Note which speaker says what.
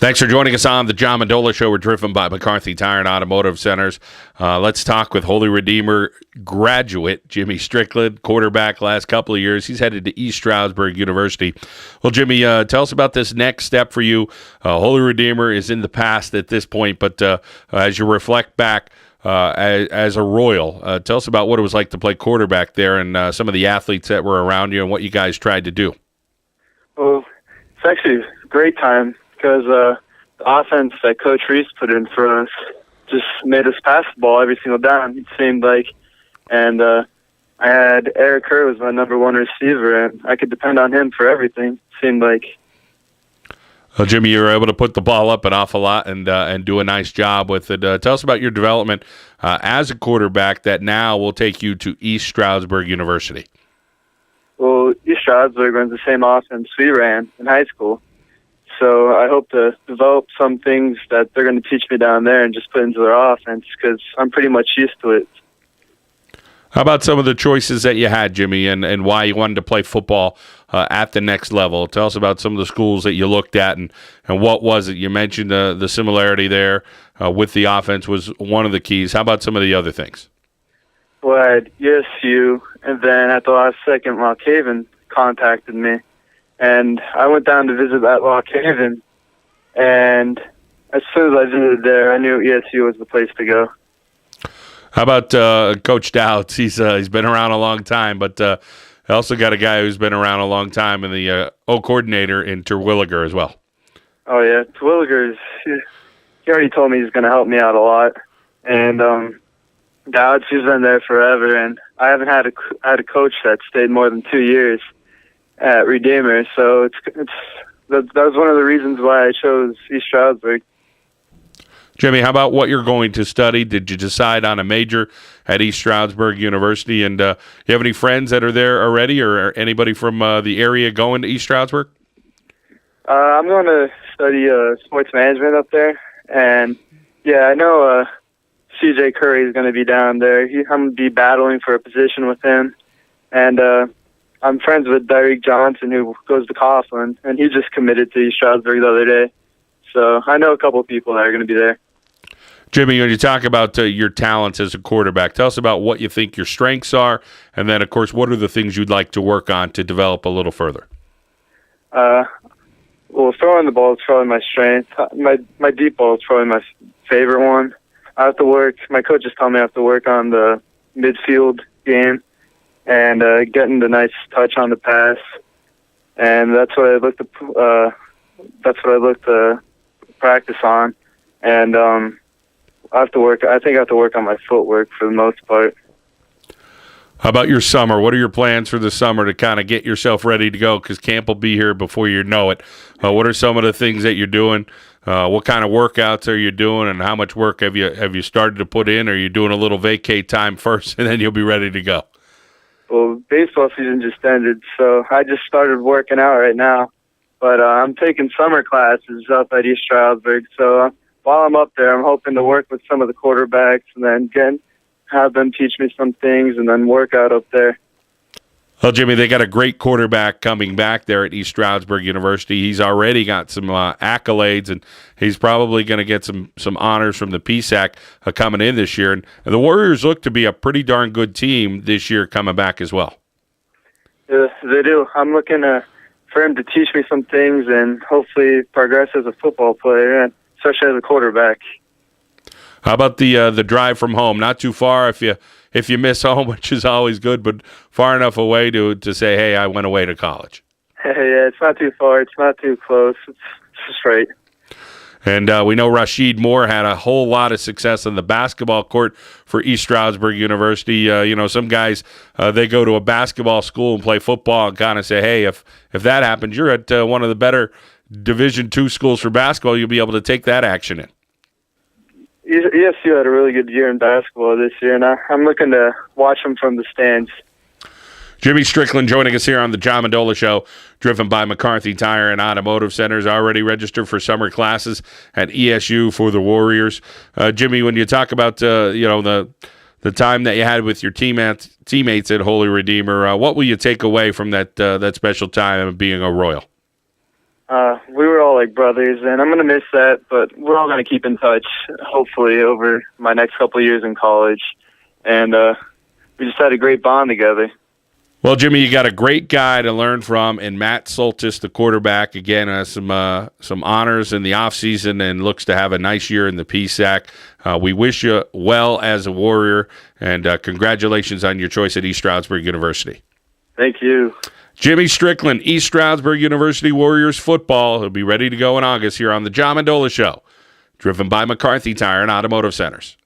Speaker 1: Thanks for joining us on the John Mendola Show. We're driven by McCarthy Tire and Automotive Centers. Let's talk with Holy Redeemer graduate Jimmy Strickland, quarterback last couple of years. He's headed to East Stroudsburg University. Well, Jimmy, tell us about this next step for you. Holy Redeemer is in the past at this point, but as you reflect back as a Royal, tell us about what it was like to play quarterback there and some of the athletes that were around you and what you guys tried to do.
Speaker 2: Well, it's actually a great time because the offense that Coach Reese put in for us just made us pass the ball every single down, it seemed like. And I had Eric Kerr was my number one receiver, and I could depend on him for everything, it seemed like.
Speaker 1: Well, Jimmy, you were able to put the ball up an awful lot and do a nice job with it. Tell us about your development as a quarterback that now will take you to East Stroudsburg University.
Speaker 2: Well, East Stroudsburg runs the same offense we ran in high school. So I hope to develop some things that they're going to teach me down there and just put into their offense because I'm pretty much used to it.
Speaker 1: How about some of the choices that you had, Jimmy, and why you wanted to play football at the next level? Tell us about some of the schools that you looked at and what was it? You mentioned the similarity there with the offense was one of the keys. How about some of the other things?
Speaker 2: Well, I had ESU, and then at the last second, Lock Haven contacted me. And I went down to visit that Lock Haven, and as soon as I visited there, I knew ESU was the place to go.
Speaker 1: How about Coach Dowds? He's been around a long time, but I also got a guy who's been around a long time in the coordinator in Terwilliger as well.
Speaker 2: Oh, yeah. Terwilliger, he already told me he's going to help me out a lot. And Dowds, he's been there forever, and I haven't had a coach that stayed more than 2 years at Redeemer, so that was one of the reasons why I chose East Stroudsburg.
Speaker 1: Jimmy, how about what you're going to study? Did you decide on a major at East Stroudsburg University? And you have any friends that are there already, or anybody from the area going to East Stroudsburg?
Speaker 2: I'm going to study sports management up there, and yeah, I know C.J. Curry is going to be down there. I'm going to be battling for a position with him, and I'm friends with Derek Johnson, who goes to Coughlin, and he just committed to East Stroudsburg the other day. So I know a couple of people that are going to be there.
Speaker 1: Jimmy, when you talk about your talents as a quarterback, tell us about what you think your strengths are, and then, of course, what are the things you'd like to work on to develop a little further?
Speaker 2: Well, throwing the ball is probably my strength. My deep ball is probably my favorite one. I have to work. My coaches tell me I have to work on the midfield game and getting the nice touch on the pass, and that's what I look to practice on. And I have to work. I think I have to work on my footwork for the most part.
Speaker 1: How about your summer? What are your plans for the summer to kind of get yourself ready to go? Because camp will be here before you know it. What are some of the things that you're doing? What kind of workouts are you doing, and how much work have you started to put in? Are you doing a little vacay time first, and then you'll be ready to go?
Speaker 2: Well, baseball season just ended, so I just started working out right now. But I'm taking summer classes up at East Stroudsburg, so while I'm up there, I'm hoping to work with some of the quarterbacks and then have them teach me some things and then work out up there.
Speaker 1: Well, Jimmy, they got a great quarterback coming back there at East Stroudsburg University. He's already got some accolades, and he's probably going to get some honors from the PSAC coming in this year. And the Warriors look to be a pretty darn good team this year coming back as well.
Speaker 2: Yeah, they do. I'm looking for him to teach me some things and hopefully progress as a football player, and especially as a quarterback.
Speaker 1: How about the drive from home? Not too far if you miss home, which is always good, but far enough away to say, hey, I went away to college.
Speaker 2: Yeah, it's not too far. It's not too close. It's just right.
Speaker 1: And we know Rashid Moore had a whole lot of success on the basketball court for East Stroudsburg University. Some guys, they go to a basketball school and play football and kind of say, hey, if that happens, you're at one of the better Division II schools for basketball, you'll be able to take that action in.
Speaker 2: ESU had a really good year in basketball this year, and I'm looking to watch them from the stands.
Speaker 1: Jimmy Strickland joining us here on the John Mendola Show, driven by McCarthy Tire and Automotive Centers, already registered for summer classes at ESU for the Warriors. Jimmy, when you talk about the time that you had with your teammates at Holy Redeemer, what will you take away from that special time of being a Royal?
Speaker 2: We were all like brothers, and I'm going to miss that, but we're all going to keep in touch, hopefully, over my next couple of years in college. And we just had a great bond together.
Speaker 1: Well, Jimmy, you got a great guy to learn from, and Matt Soltes, the quarterback, again, has some honors in the offseason and looks to have a nice year in the PSAC. We wish you well as a Warrior, and congratulations on your choice at East Stroudsburg University.
Speaker 2: Thank you.
Speaker 1: Jimmy Strickland, East Stroudsburg University Warriors football. He'll be ready to go in August here on the John Mendola Show, driven by McCarthy Tire and Automotive Centers.